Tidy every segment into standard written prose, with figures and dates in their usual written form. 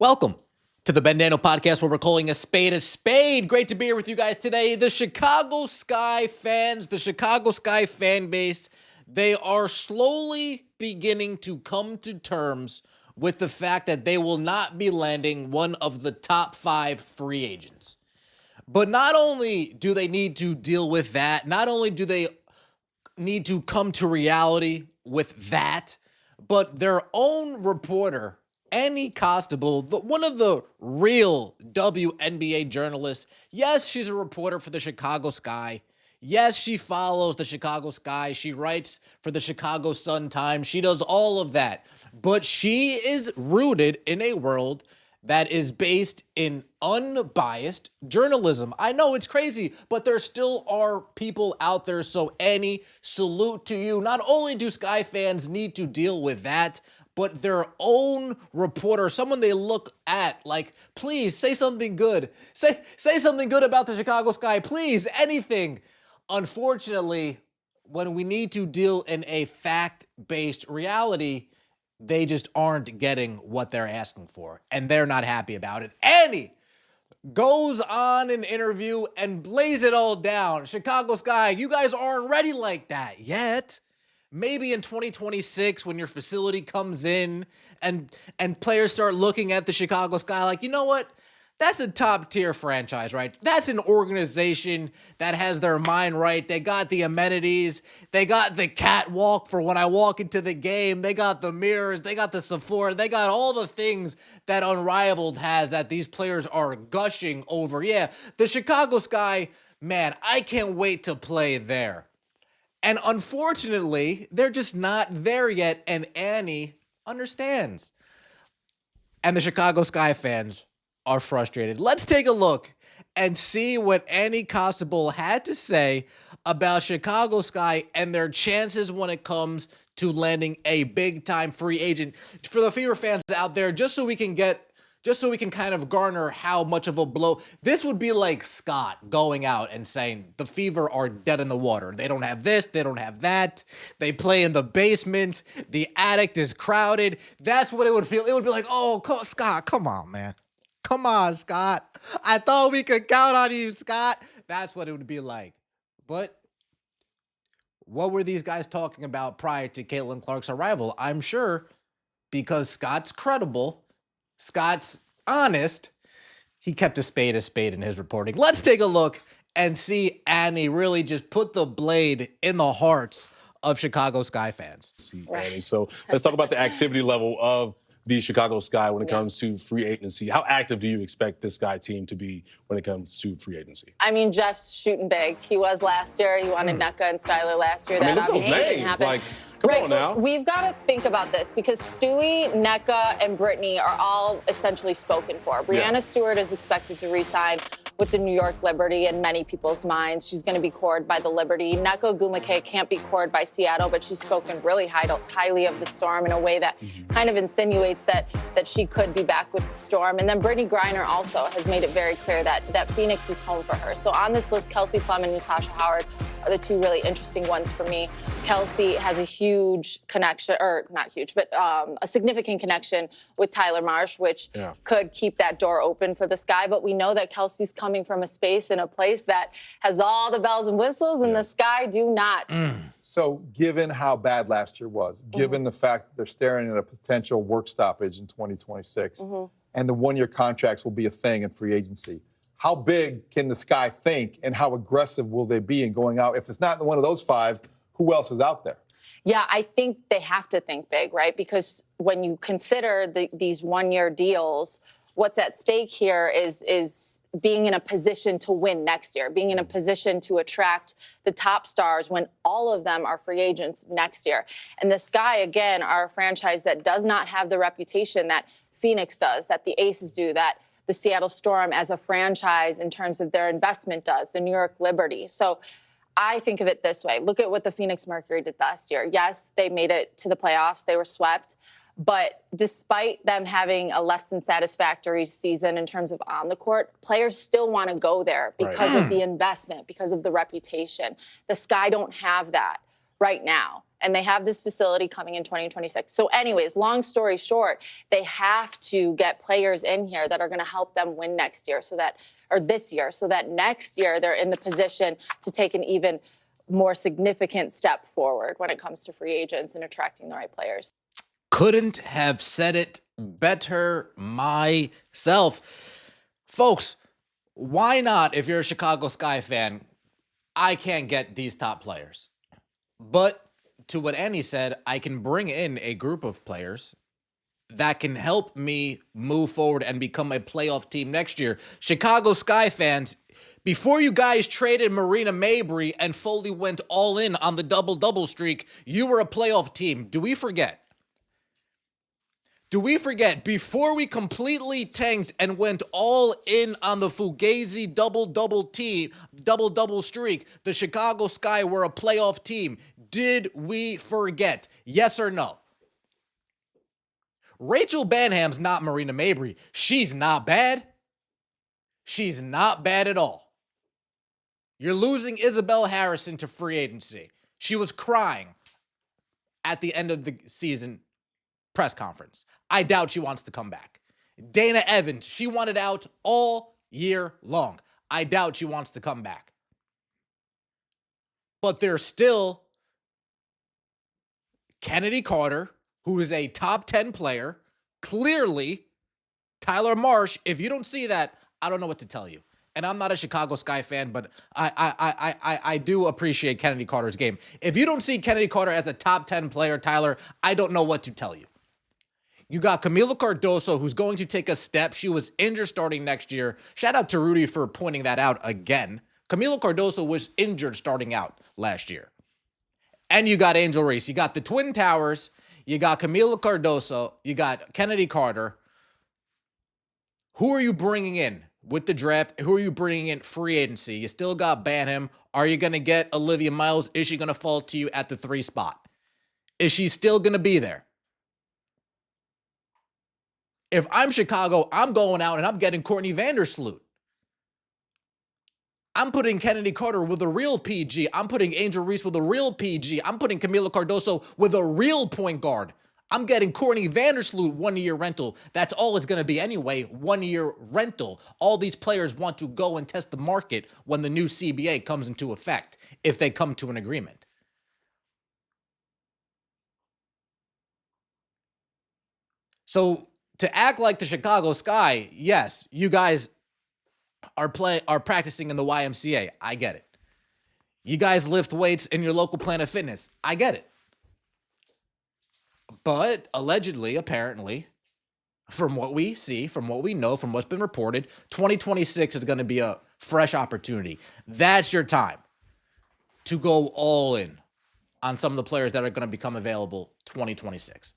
Welcome to the Ben Daniel podcast, where we're calling a spade a spade. Great to be here with you guys today. The Chicago Sky fans, the Chicago Sky fan base, they are slowly beginning to come to terms with the fact that they will not be landing one of the top 5 free agents. But not only do they need to deal with that, not only do they need to come to reality with that, but their own reporter, Annie Costabile, one of the real WNBA journalists. Yes, she's a reporter for the Chicago Sky. Yes, she follows the Chicago Sky. She writes for the Chicago Sun-Times. She does all of that. But she is rooted in a world that is based in unbiased journalism. I know it's crazy, but there still are people out there. So Annie, salute to you. Not only do Sky fans need to deal with that, but their own reporter, someone they look at, like, please say something good. Say something good about the Chicago Sky, please, anything. Unfortunately, when we need to deal in a fact-based reality, they just aren't getting what they're asking for, and they're not happy about it. Annie goes on an interview and lays it all down. Chicago Sky, you guys aren't ready like that yet. Maybe in 2026, when your facility comes in and players start looking at the Chicago Sky like, you know what? That's a top-tier franchise, right? That's an organization that has their mind right. They got the amenities. They got the catwalk for when I walk into the game. They got the mirrors. They got the Sephora. They got all the things that Unrivaled has that these players are gushing over. Yeah, the Chicago Sky, man, I can't wait to play there. And unfortunately, they're just not there yet, and Annie understands. And the Chicago Sky fans are frustrated. Let's take a look and see what Annie Costabile had to say about Chicago Sky and their chances when it comes to landing a big-time free agent. For the Fever fans out there, just so we can kind of garner how much of a blow. This would be like Scott going out and saying the Fever are dead in the water. They don't have this, they don't have that. They play in the basement. The attic is crowded. That's what it would feel. It would be like, oh, Scott, come on, man. Come on, Scott. I thought we could count on you, Scott. That's what it would be like. But what were these guys talking about prior to Caitlin Clark's arrival? I'm sure because Scott's credible, Scott's honest, he kept a spade in his reporting. Let's take a look and see Annie really just put the blade in the hearts of Chicago Sky fans. See, Annie. So let's talk about the activity level of the Chicago Sky when it comes to free agency. How active do you expect this Sky team to be when it comes to free agency? I mean, Jeff's shooting big. He was last year. He wanted Nneka and Skylar last year. That obviously didn't happen. Like, come on now. We've got to think about this because Stewie, Nneka, and Brittany are all essentially spoken for. Breanna Stewart is expected to re-sign with the New York Liberty in many people's minds. She's going to be cored by the Liberty. Nneka Ogwumike can't be cored by Seattle, but she's spoken really highly of the Storm in a way that kind of insinuates that she could be back with the Storm. And then Brittany Griner also has made it very clear that Phoenix is home for her. So on this list, Kelsey Plum and Natasha Howard are the two really interesting ones for me. Kelsey has a huge connection, or not huge, but a significant connection with Tyler Marsh, which could keep that door open for the Sky. But we know that Kelsey's coming from a space in a place that has all the bells and whistles, and the Sky do not. So given how bad last year was, given the fact that they're staring at a potential work stoppage in 2026, and the one-year contracts will be a thing in free agency, how big can the Sky think, and how aggressive will they be in going out? If it's not one of those 5, who else is out there? Yeah, I think they have to think big, right? Because when you consider these one-year deals, what's at stake here is being in a position to win next year, being in a position to attract the top stars when all of them are free agents next year. And the Sky, again, are a franchise that does not have the reputation that Phoenix does, that the Aces do, that the Seattle Storm as a franchise in terms of their investment does, the New York Liberty. So I think of it this way. Look at what the Phoenix Mercury did last year. Yes, they made it to the playoffs. They were swept. But despite them having a less than satisfactory season in terms of on the court, players still want to go there because of the investment, because of the reputation. The Sky don't have that right now. and they have this facility coming in 2026. So anyways, long story short, they have to get players in here that are going to help them win next year or this year, so that next year they're in the position to take an even more significant step forward when it comes to free agents and attracting the right players. Couldn't have said it better myself. Folks, why not, if you're a Chicago Sky fan, I can't get these top players. But to what Annie said, I can bring in a group of players that can help me move forward and become a playoff team next year. Chicago Sky fans, before you guys traded Marina Mabrey and fully went all in on the double-double streak, you were a playoff team. Do we forget? Do we forget, before we completely tanked and went all in on the Fugazi double-double streak, the Chicago Sky were a playoff team? Did we forget? Yes or no? Rachel Banham's not Marina Mabrey. She's not bad. She's not bad at all. You're losing Isabel Harrison to free agency. She was crying at the end of the season press conference. I doubt she wants to come back. Dana Evans, she wanted out all year long. I doubt she wants to come back. But there's still Kennedy Carter, who is a top 10 player. Clearly, Tyler Marsh, if you don't see that, I don't know what to tell you. And I'm not a Chicago Sky fan, but I do appreciate Kennedy Carter's game. If you don't see Kennedy Carter as a top 10 player, Tyler, I don't know what to tell you. You got Camila Cardoso, who's going to take a step. She was injured starting next year. Shout out to Rudy for pointing that out again. Camila Cardoso was injured starting out last year. And you got Angel Reese. You got the Twin Towers. You got Camila Cardoso. You got Kennedy Carter. Who are you bringing in with the draft? Who are you bringing in free agency? You still got Banham. Are you going to get Olivia Miles? Is she going to fall to you at the 3 spot? Is she still going to be there? If I'm Chicago, I'm going out and I'm getting Courtney Vandersloot. I'm putting Kennedy Carter with a real PG. I'm putting Angel Reese with a real PG. I'm putting Camila Cardoso with a real point guard. I'm getting Courtney Vandersloot 1-year rental. That's all it's going to be anyway, 1-year rental. All these players want to go and test the market when the new CBA comes into effect, if they come to an agreement. So to act like the Chicago Sky, yes, you guys are practicing in the YMCA. I get it. You guys lift weights in your local Planet Fitness. I get it. But allegedly, apparently, from what we see, from what we know, from what's been reported, 2026 is going to be a fresh opportunity. That's your time to go all in on some of the players that are going to become available 2026.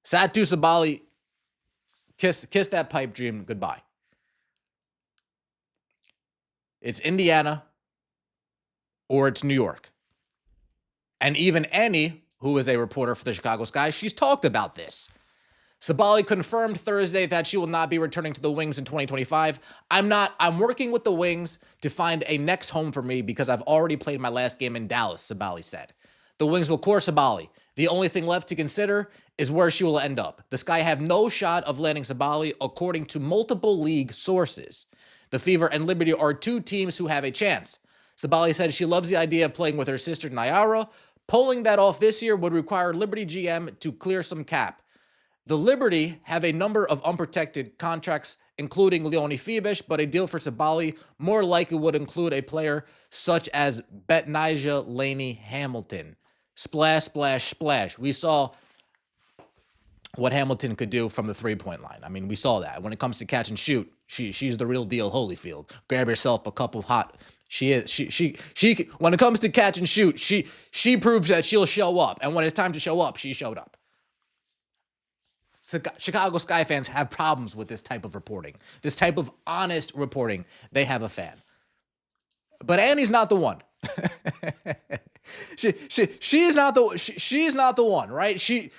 Satou Sabally, kiss that pipe dream goodbye. It's Indiana or it's New York. And even Annie, who is a reporter for the Chicago Sky, she's talked about this. Sabally confirmed Thursday that she will not be returning to the Wings in 2025. I'm working with the Wings to find a next home for me because I've already played my last game in Dallas, Sabally said. The Wings will core Sabally. The only thing left to consider is where she will end up. The Sky have no shot of landing Sabally, according to multiple league sources. The Fever and Liberty are 2 teams who have a chance. Sabally said she loves the idea of playing with her sister Nyara. Pulling that off this year would require Liberty GM to clear some cap. The Liberty have a number of unprotected contracts, including Leonie Fibish, but a deal for Sabally more likely would include a player such as Betnijah Laney Hamilton. Splash, splash, splash. We saw what Hamilton could do from the 3-point line. I mean, we saw that. When it comes to catch and shoot, she's the real deal Holyfield. Grab yourself a couple hot. She when it comes to catch and shoot, she proves that she'll show up. And when it's time to show up, she showed up. Chicago Sky fans have problems with this type of reporting. This type of honest reporting. They have a fan. But Annie's not the one. She's not the one, right? She's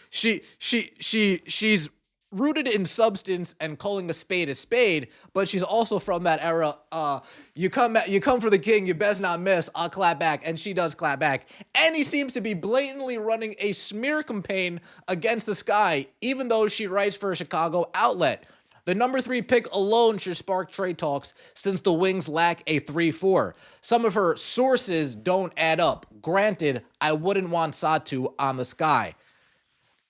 rooted in substance and calling a spade, but she's also from that era. You come for the king, you best not miss. I'll clap back, and she does clap back. And he seems to be blatantly running a smear campaign against the Sky, even though she writes for a Chicago outlet. The number 3 pick alone should spark trade talks since the Wings lack a 3-4. Some of her sources don't add up. Granted, I wouldn't want Satou on the Sky.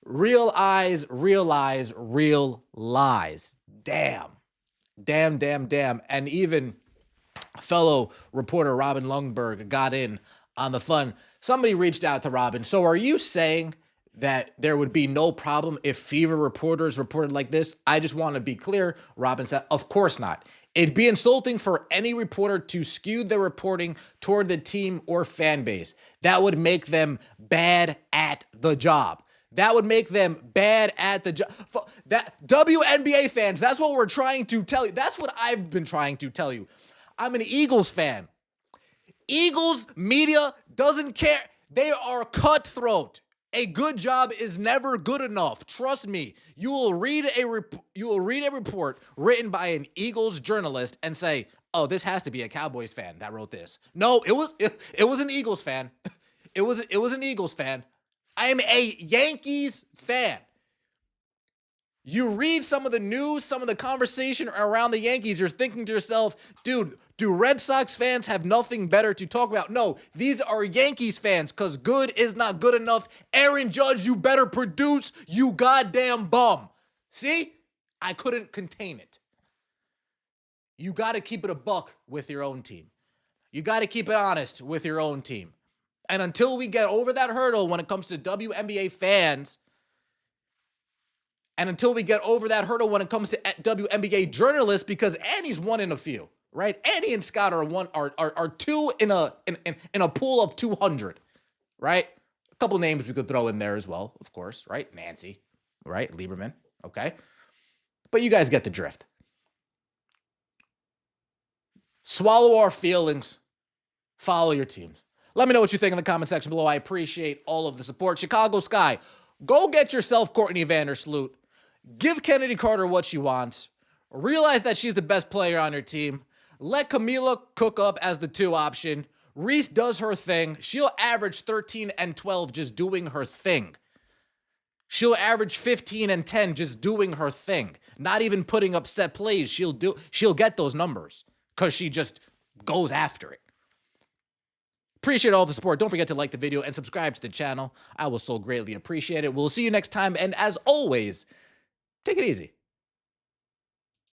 Real eyes, real lies, real lies. Damn. And even fellow reporter Robin Lundberg got in on the fun. Somebody reached out to Robin. So are you saying that there would be no problem if Fever reporters reported like this? I just want to be clear. Robin said, of course not. It'd be insulting for any reporter to skew their reporting toward the team or fan base. That would make them bad at the job. That would make them bad at the job. That WNBA fans, that's what we're trying to tell you. That's what I've been trying to tell you. I'm an Eagles fan. Eagles media doesn't care. They are cutthroat. A good job is never good enough. Trust me. You will read a report written by an Eagles journalist and say, "Oh, this has to be a Cowboys fan that wrote this." No, it was an Eagles fan. It was an Eagles fan. I am a Yankees fan. You read some of the news, some of the conversation around the Yankees, you're thinking to yourself, dude, do Red Sox fans have nothing better to talk about? No, these are Yankees fans because good is not good enough. Aaron Judge, you better produce, you goddamn bum. See? I couldn't contain it. You got to keep it a buck with your own team. You got to keep it honest with your own team. And until we get over that hurdle when it comes to WNBA fans, and until we get over that hurdle when it comes to WNBA journalists, because Annie's one in a few, right? Annie and Scott are two in a pool of 200, right? A couple names we could throw in there as well, of course, right? Nancy, right? Lieberman, okay? But you guys get the drift. Swallow our feelings. Follow your teams. Let me know what you think in the comment section below. I appreciate all of the support. Chicago Sky, go get yourself Courtney Vandersloot. Give Kennedy Carter what she wants. Realize that she's the best player on your team. Let Camila cook up as the 2 option. Reese does her thing. She'll average 13 and 12 just doing her thing. She'll average 15 and 10 just doing her thing. Not even putting up set plays. She'll get those numbers because she just goes after it. Appreciate all the support. Don't forget to like the video and subscribe to the channel. I will so greatly appreciate it. We'll see you next time. And as always, take it easy.